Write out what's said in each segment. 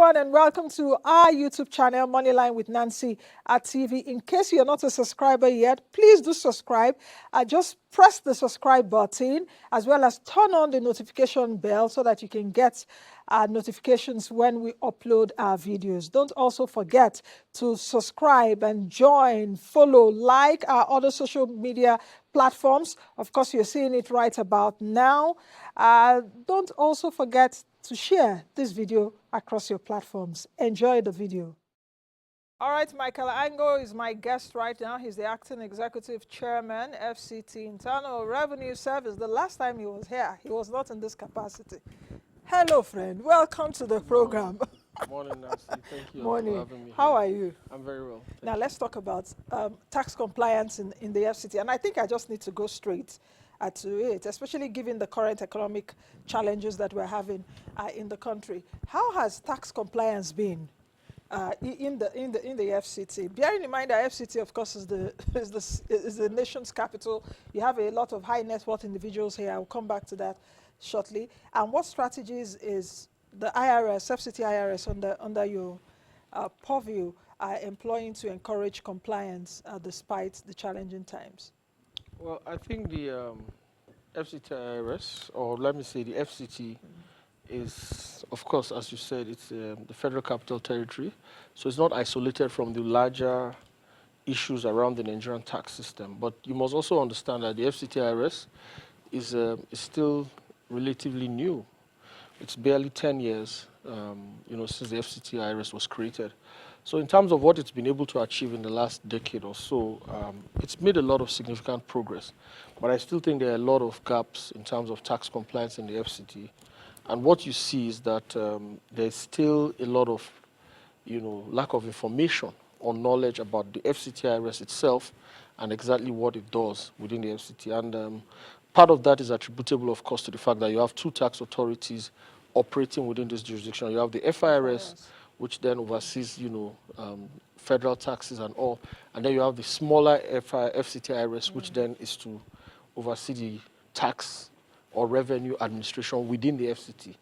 everyone, and welcome to our YouTube channel, Moneyline with Nancy at TV. In case you're not a subscriber yet, please do subscribe. Just press the subscribe button as well as turn on the notification bell so that you can get notifications when we upload our videos. Don't also forget to subscribe and join, follow, like our other social media platforms. Of course, you're seeing it right about now. Don't also forget to share this video across your platforms. Enjoy the video. All right, Michael Ango is my guest right now. He's the Acting Executive Chairman, FCT Internal Revenue Service. The last time he was here, he was not in this capacity. Hello, friend. Welcome to the program. Morning, Nancy. Thank you Morning. for having me. How are you? I'm very well. Now, let's talk about tax compliance in the FCT. And I think I just need to go straight to it, especially given the current economic challenges that we're having in the country. How has tax compliance been in the FCT? Bearing in mind that FCT, of course, is the nation's capital. You have a lot of high net worth individuals here. I'll come back to that shortly. And what strategies is the IRS, FCT IRS, under your purview, employing to encourage compliance despite the challenging times? Well, I think the FCT IRS, or let me say the FCT, is, of course, as you said, it's the Federal Capital Territory. So it's not isolated from the larger issues around the Nigerian tax system. But you must also understand that the FCT IRS is still relatively new. It's barely 10 years, since the FCT IRS was created. So in terms of what it's been able to achieve in the last decade or so, it's made a lot of significant progress. But I still think there are a lot of gaps in terms of tax compliance in the FCT. And what you see is that there's still a lot of, lack of information or knowledge about the FCT IRS itself and exactly what it does within the FCT. And part of that is attributable, of course, to the fact that you have two tax authorities operating within this jurisdiction. You have the FIRS, which then oversees, federal taxes and all. And then you have the smaller FCT IRS, which then is to oversee the tax or revenue administration within the FCT.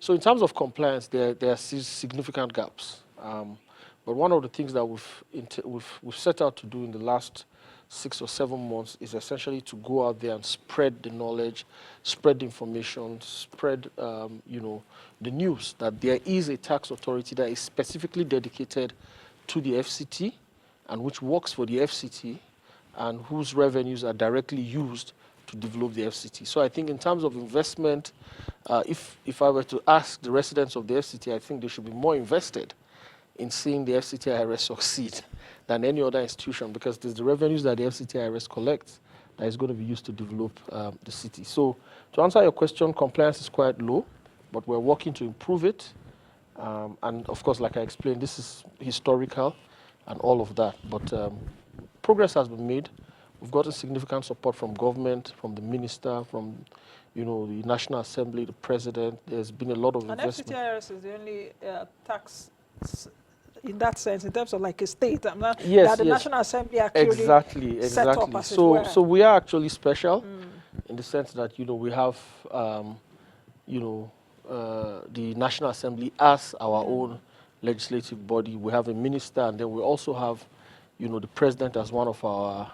So in terms of compliance, there are significant gaps. But one of the things that we've set out to do in the last 6 or 7 months is essentially to go out there and spread the knowledge, spread the information, spread the news that there is a tax authority that is specifically dedicated to the FCT and which works for the FCT and whose revenues are directly used to develop the FCT. So I think in terms of investment, if I were to ask the residents of the FCT, I think they should be more invested in seeing the FCT IRS succeed than any other institution, because there's the revenues that the FCT IRS collects that is going to be used to develop the city. So to answer your question, compliance is quite low, but we're working to improve it. And of course, like I explained, this is historical and all of that. But progress has been made. We've gotten significant support from government, from the minister, from the National Assembly, the president. There's been a lot of investment. And FCT IRS is the only tax in that sense, in terms of like a state, that the National Assembly actually set up as so we are actually special in the sense that we have the National Assembly as our own legislative body. We have a minister, and then we also have the president as one of our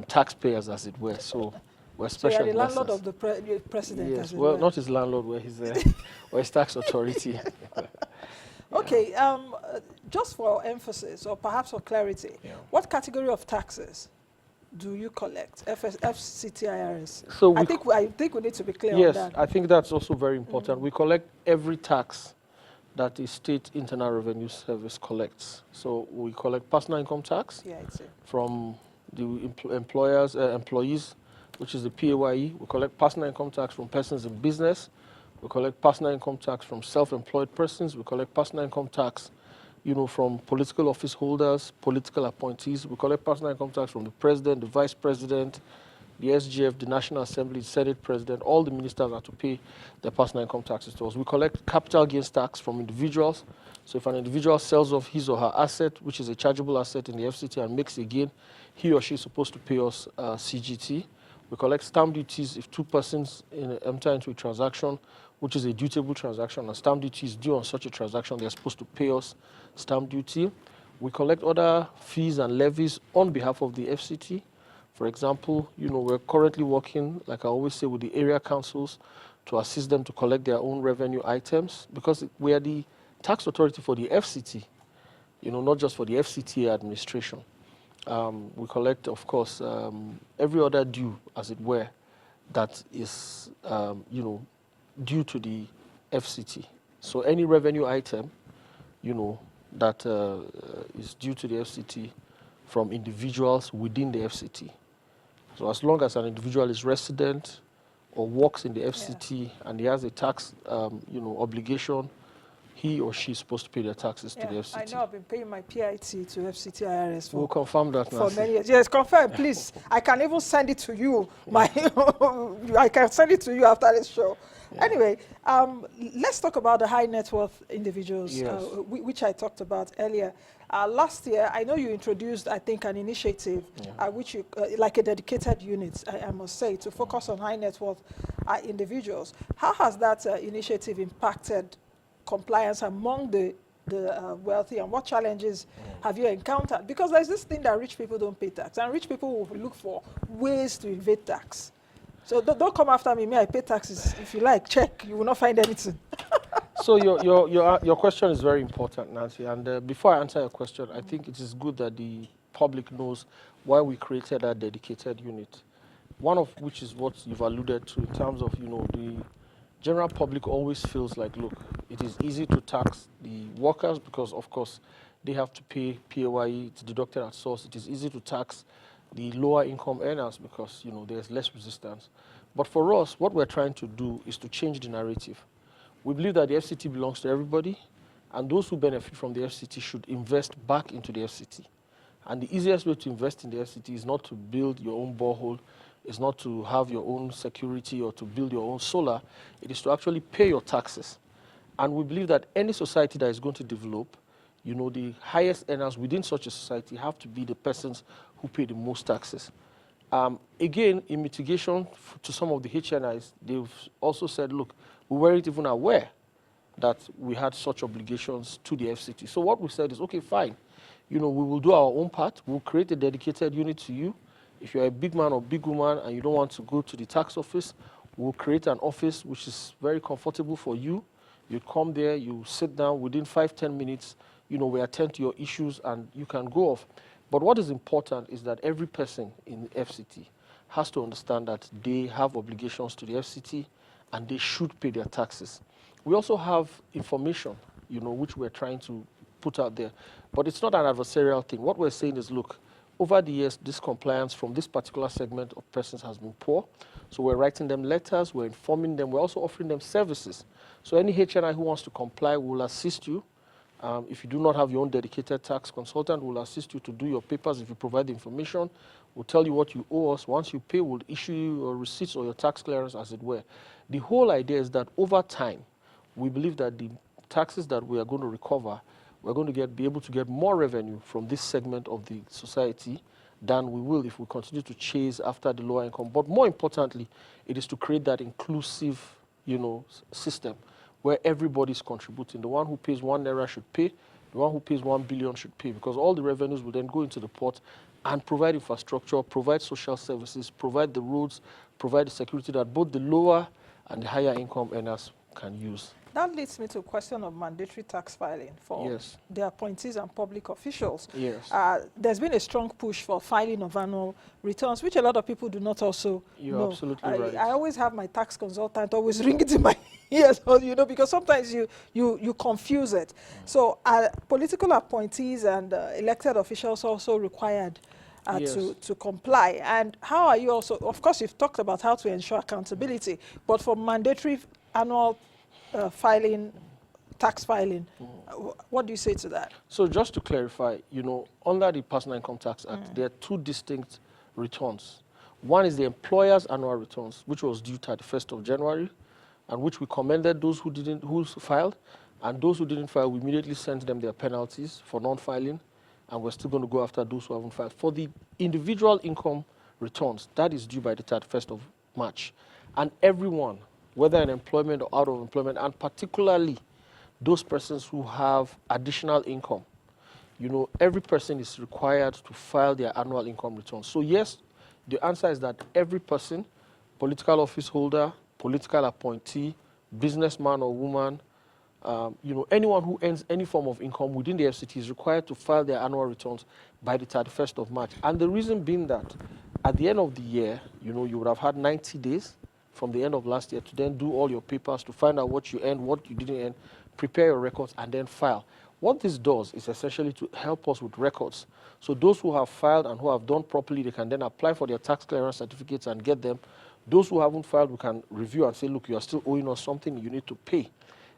taxpayers, as it were. So we're special. So you're the landlord of the president. Yes, as it well, were. not his landlord, we're his tax authority. Okay, just for emphasis or perhaps for clarity, what category of taxes do you collect, FCT IRS? So I think we need to be clear on that. Yes, I think that's also very important. We collect every tax that the State Internal Revenue Service collects. So we collect personal income tax from the employees, which is the PAYE. We collect personal income tax from persons in business. We collect personal income tax from self-employed persons. We collect personal income tax, from political office holders, political appointees. We collect personal income tax from the president, the vice president, the SGF, the National Assembly, the Senate president. All the ministers are to pay their personal income taxes to us. We collect capital gains tax from individuals. So if an individual sells off his or her asset, which is a chargeable asset in the FCT, and makes a gain, he or she is supposed to pay us CGT. We collect stamp duties if two persons enter into a transaction which is a dutiable transaction, and stamp duty is due on such a transaction. They're supposed to pay us stamp duty. We collect other fees and levies on behalf of the FCT. For example, we're currently working, like I always say, with the area councils to assist them to collect their own revenue items, because we are the tax authority for the FCT, not just for the FCT administration. We collect, of course, every other due, as it were, that is, due to the FCT. So any revenue item, that is due to the FCT from individuals within the FCT. So as long as an individual is resident or works in the FCT and he has a tax, obligation, he or she is supposed to pay their taxes to the FCT. I know I've been paying my PIT to FCT IRS We'll confirm that now. For many years. Yes, confirm, please. I can even send it to you. I can send it to you after this show. Yeah. Anyway, let's talk about the high net worth individuals, yes. Which I talked about earlier. Last year, I know you introduced, I think, an initiative, which you, like a dedicated unit, I must say, to focus on high net worth individuals. How has that initiative impacted compliance among the wealthy, and what challenges have you encountered? Because there's this thing that rich people don't pay tax, and rich people will look for ways to evade tax. So don't come after me. I pay taxes. If you like, check. You will not find anything. So your question is very important, Nancy. And before I answer your question, I think it is good that the public knows why we created that dedicated unit. One of which is what you've alluded to in terms of, the general public always feels like, look, it is easy to tax the workers because, of course, they have to pay PAYE, it's deducted at source. It is easy to tax the lower income earners because, there's less resistance. But for us, what we're trying to do is to change the narrative. We believe that the FCT belongs to everybody, and those who benefit from the FCT should invest back into the FCT. And the easiest way to invest in the FCT is not to build your own borehole, is not to have your own security or to build your own solar. It is to actually pay your taxes. And we believe that any society that is going to develop, the highest earners within such a society have to be the persons who pay the most taxes. Again, in mitigation to some of the HNIs, they've also said, look, we weren't even aware that we had such obligations to the FCT. So what we said is, okay, fine. We will do our own part. We'll create a dedicated unit to you. If you're a big man or big woman and you don't want to go to the tax office, we'll create an office which is very comfortable for you. You come there, you sit down, within 5-10 minutes, we attend to your issues and you can go off. But what is important is that every person in the FCT has to understand that they have obligations to the FCT and they should pay their taxes. We also have information, which we're trying to put out there. But it's not an adversarial thing. What we're saying is, look, over the years, this compliance from this particular segment of persons has been poor. So we're writing them letters, we're informing them, we're also offering them services. So any HNI who wants to comply will assist you. If you do not have your own dedicated tax consultant, we'll assist you to do your papers. If you provide the information, we'll tell you what you owe us. Once you pay, we'll issue you your receipts or your tax clearance, as it were. The whole idea is that over time, we believe that the taxes that we are going to recover, we're going to be able to get more revenue from this segment of the society than we will if we continue to chase after the lower income. But more importantly, it is to create that inclusive, system where everybody's contributing. The one who pays 1 naira should pay. The one who pays 1 billion should pay, because all the revenues will then go into the pot and provide infrastructure, provide social services, provide the roads, provide the security that both the lower and the higher income earners can use. That leads me to a question of mandatory tax filing for the appointees and public officials. Yes. There's been a strong push for filing of annual returns, which a lot of people do not also You're know. absolutely right. I always have my tax consultant always ring it in my ears, because sometimes you confuse it. So political appointees and elected officials also required to comply. And how are you also, of course, you've talked about how to ensure accountability, but for mandatory annual tax filing, what do you say to that? So just to clarify, under the Personal Income Tax Act, there are two distinct returns. One is the employer's annual returns, which was due 31st of January, and which we commended those who filed, and those who didn't file, we immediately sent them their penalties for non-filing, and we're still going to go after those who haven't filed. For the individual income returns, that is due by the 31st of March, and everyone whether in employment or out of employment, and particularly those persons who have additional income. You know, every person is required to file their annual income return. So yes, the answer is that every person, political office holder, political appointee, businessman or woman, you know, anyone who earns any form of income within the FCT is required to file their annual returns by the 31st of March. And the reason being that at the end of the year, you know, you would have had 90 days from the end of last year to then do all your papers to find out what you earned, what you didn't earn, prepare your records, and then file. What this does is essentially to help us with records. So those who have filed and who have done properly, they can then apply for their tax clearance certificates and get them. Those who haven't filed, we can review and say, look, you are still owing us something, you need to pay.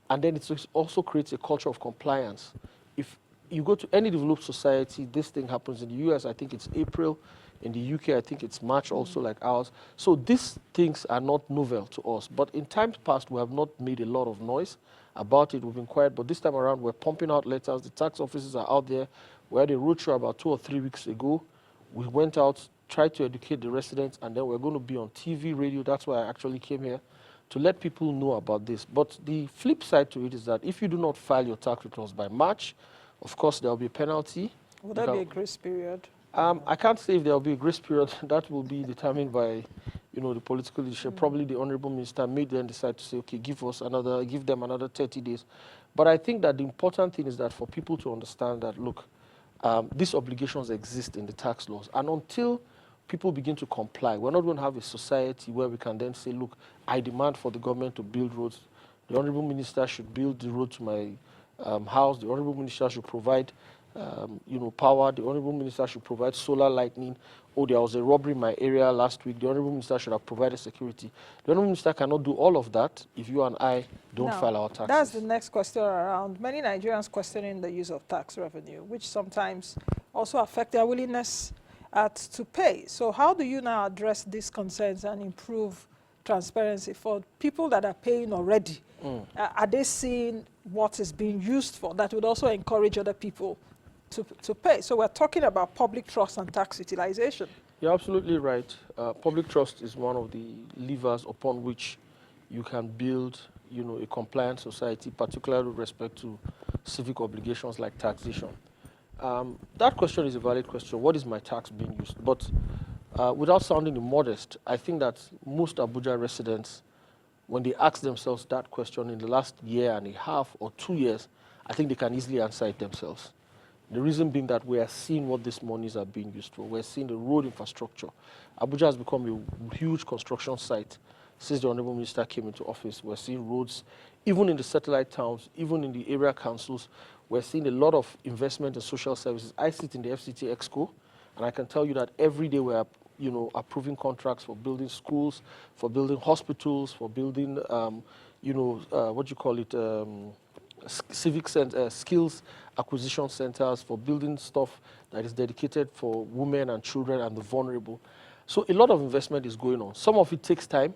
And then it also creates a culture of compliance. If you go to any developed society, this thing happens. In the US, I think it's April. In the UK, I think it's March also, like ours. So these things are not novel to us. But in times past, we have not made a lot of noise about it. We've been quiet. But this time around, we're pumping out letters. The tax offices are out there. We had a roadshow about 2 or 3 weeks ago. We went out, tried to educate the residents, and then we're going to be on TV, radio. That's why I actually came here, to let people know about this. But the flip side to it is that if you do not file your tax returns by March, of course, there will be a penalty. Will there be a grace period? I can't say if there will be a grace period. That will be determined by, you know, the political leadership. Probably the Honorable Minister may then decide to say, okay, give them another 30 days. But I think that the important thing is that for people to understand that, look, these obligations exist in the tax laws. And until people begin to comply, we're not going to have a society where we can then say, look, I demand for the government to build roads. The Honorable Minister should build the road to my house. The Honorable Minister should provide you know, power. The Honorable Minister should provide solar lightning. Oh, there was a robbery in my area last week. The Honorable Minister should have provided security. The Honorable Minister cannot do all of that if you and I don't file our taxes. That's the next question around. Many Nigerians questioning the use of tax revenue, which sometimes also affect their willingness to pay. So how do you now address these concerns and improve transparency for people that are paying already? Are they seeing what is being used for? That would also encourage other people to pay. So we're talking about public trust and tax utilization. You're absolutely right. Public trust is one of the levers upon which you can build, you know, a compliant society, particularly with respect to civic obligations like taxation. That question is a valid question. What is my tax being used? But without sounding immodest, I think that most Abuja residents, when they ask themselves that question in the last year and a half or 2 years, I think they can easily answer it themselves. The reason being that we are seeing what these monies are being used for. We're seeing the road infrastructure. Abuja has become a huge construction site since the Honorable Minister came into office. We're seeing roads, even in the satellite towns, even in the area councils. We're seeing a lot of investment in social services. I sit in the FCT Exco, and I can tell you that every day we're, you know, approving contracts for building schools, for building hospitals, for building, you know, what do you call it, civic skills acquisition centers, for building stuff that is dedicated for women and children and the vulnerable. So a lot of investment is going on. Some of it takes time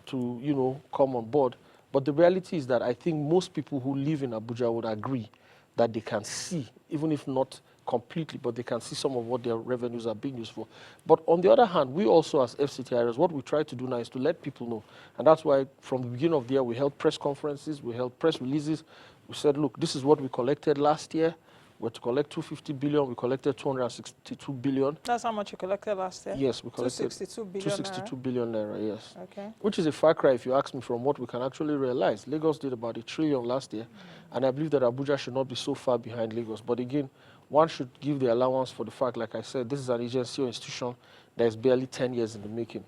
to, you know, come on board. But the reality is that I think most people who live in Abuja would agree that they can see, even if not completely, but they can see some of what their revenues are being used for. But on the other hand, we also as FCTIRS, what we try to do now is to let people know. And that's why from the beginning of the year, we held press conferences, we held press releases. We said, look, this is what we collected last year. We're to collect 250 billion. We collected 262 billion. That's how much you collected last year? Yes, we collected 262 billion 262 billion naira, yes. Okay. Which is a far cry, if you ask me, from what we can actually realize. Lagos did about 1 trillion last year, and I believe that Abuja should not be so far behind Lagos. But again, one should give the allowance for the fact, like I said, this is an agency or institution that is barely 10 years in the making.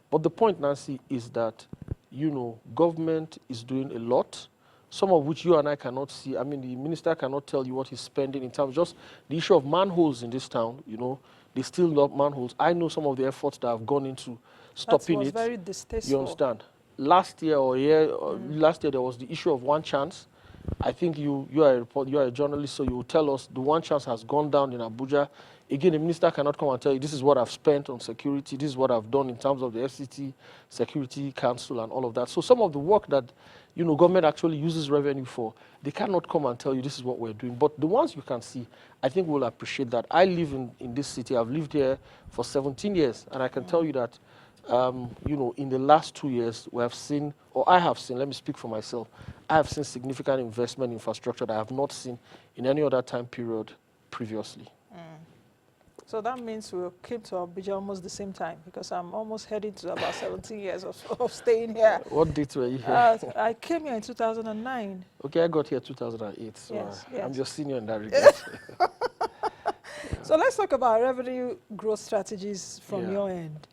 But the point, Nancy, is that, you know, government is doing a lot, some of which you and I cannot see. I mean, the minister cannot tell you what he's spending in terms of just the issue of manholes in this town. You know, they still love manholes. I know some of the efforts that have gone into stopping it. That was very distasteful. You understand? Last year, there was the issue of one chance. I think you are a journalist, so you will tell us the one chance has gone down in Abuja. Again, the minister cannot come and tell you, this is what I've spent on security, this is what I've done in terms of the FCT, Security Council and all of that. So some of the work that, you know, government actually uses revenue for, they cannot come and tell you this is what we're doing. But the ones you can see, I think we'll appreciate that. I live in this city. I've lived here for 17 years, and I can tell you that in the last 2 years, we have seen, or I have seen, let me speak for myself, I have seen significant investment in infrastructure that I have not seen in any other time period previously. So that means we came to Abuja almost the same time, because I'm almost heading to about 17 years of staying here. What date were you here? I came here in 2009. Okay, I got here 2008, so Yes, I'm yes. your senior in that regard. So let's talk about revenue growth strategies from Yeah. your end.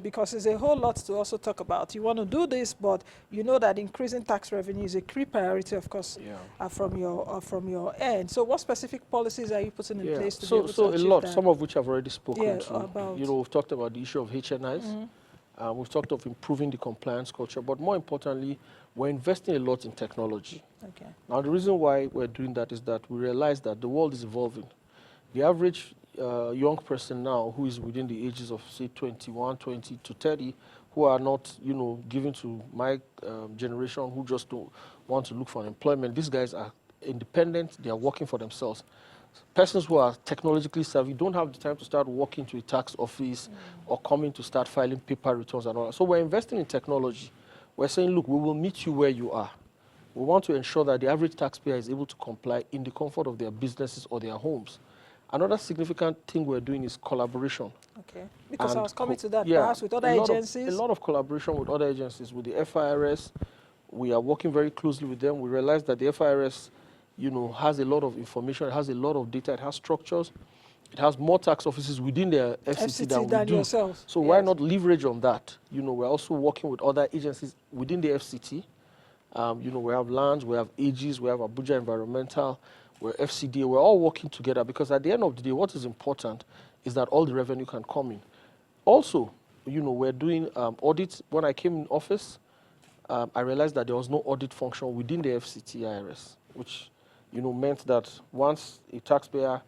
Because there's a whole lot to also talk about. You want to do this, but you know that increasing tax revenue is a key priority, of course, Yeah. from your end. So what specific policies are you putting in Yeah. place to be So, able to so a achieve lot, that? some of which I've already spoken Yeah, to. about. We've talked about the issue of HNIs. We've talked of improving the compliance culture, but more importantly, we're investing a lot in technology. Okay. Now, the reason why we're doing that is that we realize that the world is evolving. The average young person now who is within the ages of, say, 21, 20 to 30, who are not, given to my generation, who just don't want to look for employment, these guys are independent, they are working for themselves. Persons who are technologically savvy don't have the time to start walking to a tax office or coming to start filing paper returns and all that. So we're investing in technology. We're saying, look, we will meet you where you are. We want to ensure that the average taxpayer is able to comply in the comfort of their businesses or their homes. Another significant thing we're doing is collaboration. Okay. Because I And was coming to that, yeah, perhaps with other a agencies. lot of collaboration with other agencies, with the FIRS. We are working very closely with them. We realize that the FIRS, has a lot of information, it has a lot of data, it has structures, it has more tax offices within the FCT than we do. Yourself. So why not leverage on that? We're also working with other agencies within the FCT. We have lands, we have AGs, we have Abuja Environmental, we're FCDA, we're all working together, because at the end of the day, what is important is that all the revenue can come in. Also, we're doing audits. When I came in office, I realized that there was no audit function within the FCT IRS, which, meant that once a taxpayer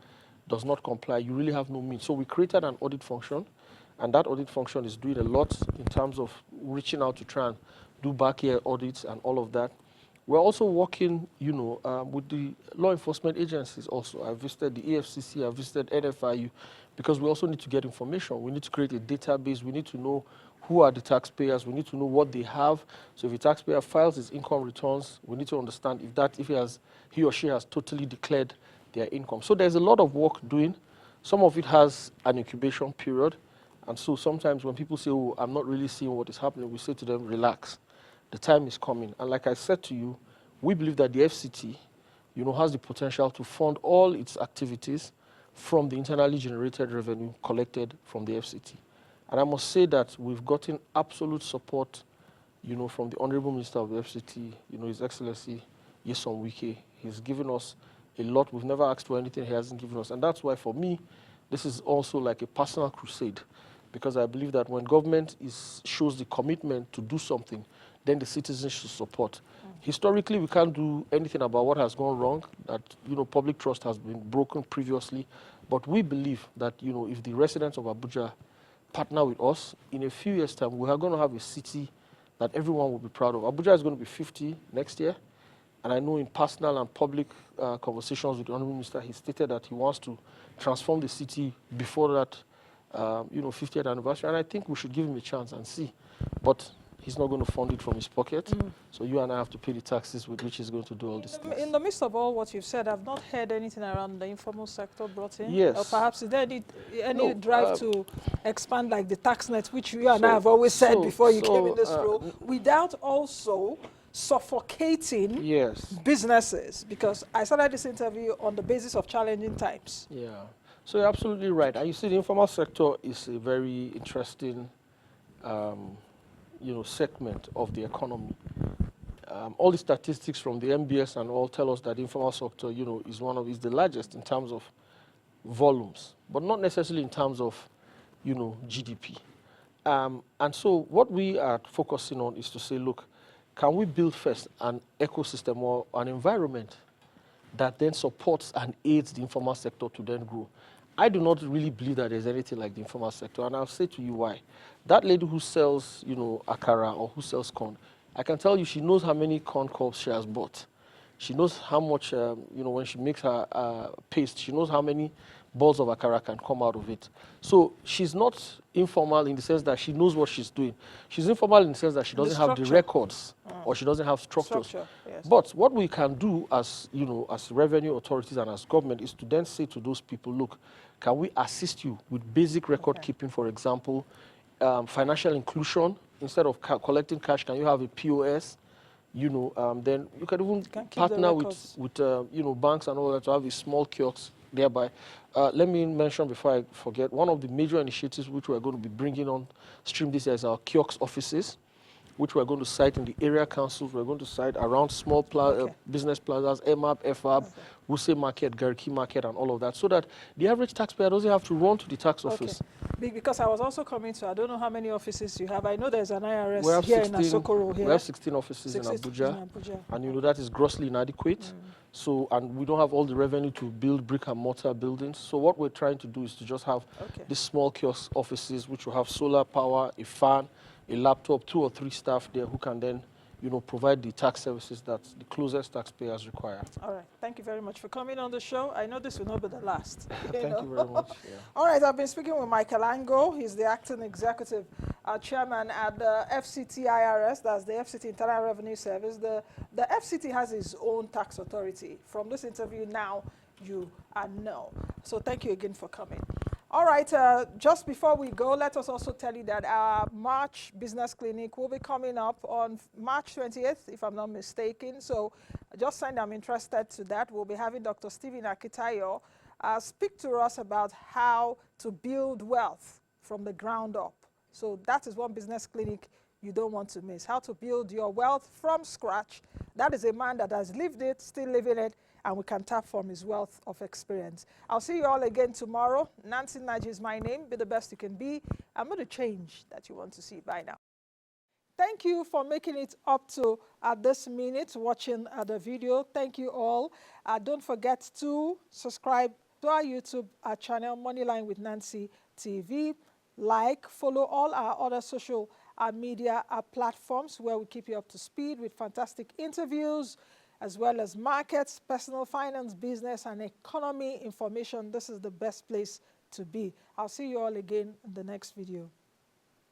does not comply, you really have no means. So we created an audit function, and that audit function is doing a lot in terms of reaching out to try and do back-year audits and all of that. We're also working, with the law enforcement agencies also. I visited the EFCC, I visited NFIU, because we also need to get information. We need to create a database. We need to know who are the taxpayers. We need to know what they have. So if a taxpayer files his income returns, we need to understand if he or she has totally declared their income. So there's a lot of work doing. Some of it has an incubation period. And so sometimes when people say, oh, I'm not really seeing what is happening, we say to them, relax. The time is coming. And like I said to you, we believe that the FCT, has the potential to fund all its activities from the internally generated revenue collected from the FCT. And I must say that we've gotten absolute support, from the Honorable Minister of the FCT, His Excellency Nyesom Wike. He's given us a lot. We've never asked for anything he hasn't given us. And that's why, for me, this is also like a personal crusade, because I believe that when government shows the commitment to do something, then the citizens should support. Historically, we can't do anything about what has gone wrong, that, public trust has been broken previously. But we believe that, if the residents of Abuja partner with us, in a few years' time, we are going to have a city that everyone will be proud of. Abuja is going to be 50 next year. And I know in personal and public conversations with the Honorable Minister, he stated that he wants to transform the city before that, 50th anniversary. And I think we should give him a chance and see. But he's not going to fund it from his pocket. So you and I have to pay the taxes with which he's going to do all these things. In the midst of all what you've said, I've not heard anything around the informal sector brought in. Yes. Or perhaps is there any drive to expand like the tax net, which you and I have always said before you came in this role, without also suffocating businesses? Because I started this interview on the basis of challenging times. Yeah. So you're absolutely right. And you see, the informal sector is a very interesting segment of the economy. All the statistics from the MBS and all tell us that the informal sector, is the largest in terms of volumes, but not necessarily in terms of, GDP. And so what we are focusing on is to say, look, can we build first an ecosystem or an environment that then supports and aids the informal sector to then grow? I do not really believe that there's anything like the informal sector, and I'll say to you why. That lady who sells, akara or who sells corn, I can tell you she knows how many corn cobs she has bought. She knows how much, when she makes her paste, she knows how many balls of akara can come out of it. So she's not informal in the sense that she knows what she's doing. She's informal in the sense that she doesn't have the records or she doesn't have structures. Yes. But what we can do as, you know, as revenue authorities and as government is to then say to those people, look, can we assist you with basic record keeping, for example, financial inclusion? Instead of collecting cash, can you have a POS? You know, then you can even partner with you know, banks and all that to have a small kiosk thereby. Let me mention before I forget, one of the major initiatives which we're going to be bringing on stream this year is our kiosk offices, which we're going to site in the area councils. We're going to site around small business plazas, MAP, FAB, Wuse Market, Garki Market, and all of that, so that the average taxpayer doesn't have to run to the tax office. Because I was also coming to, I don't know how many offices you have. I know there's an IRS here in Asokoro. We have 16 offices in Abuja, and you know that is grossly inadequate. So, and we don't have all the revenue to build brick and mortar buildings. So what we're trying to do is to just have these small kiosk offices, which will have solar power, a fan, a laptop, 2 or 3 staff there who can then, you know, provide the tax services that the closest taxpayers require. All right. Thank you very much for coming on the show. I know this will not be the last. Thank you very much. Yeah. All right. I've been speaking with Michael Ango. He's the acting executive chairman at the FCT IRS. That's the FCT Internal Revenue Service. The FCT has its own tax authority. From this interview now, you know. So thank you again for coming. All right, just before we go, let us also tell you that our March Business Clinic will be coming up on March 20th, if I'm not mistaken. So just send I'm interested to that. We'll be having Dr. Stephen Akitayo speak to us about how to build wealth from the ground up. So that is one business clinic you don't want to miss. How to build your wealth from scratch. That is a man that has lived it, still living it, and we can tap from his wealth of experience. I'll see you all again tomorrow. Nancy Naji is my name. Be the best you can be. I'm going to change that you want to see. Bye now. Thank you for making it up to this minute, watching the video. Thank you all. Don't forget to subscribe to our YouTube channel, Moneyline with Nancy TV. Like, follow all our other social media platforms where we keep you up to speed with fantastic interviews, as well as markets, personal finance, business, and economy information. This is the best place to be. I'll see you all again in the next video.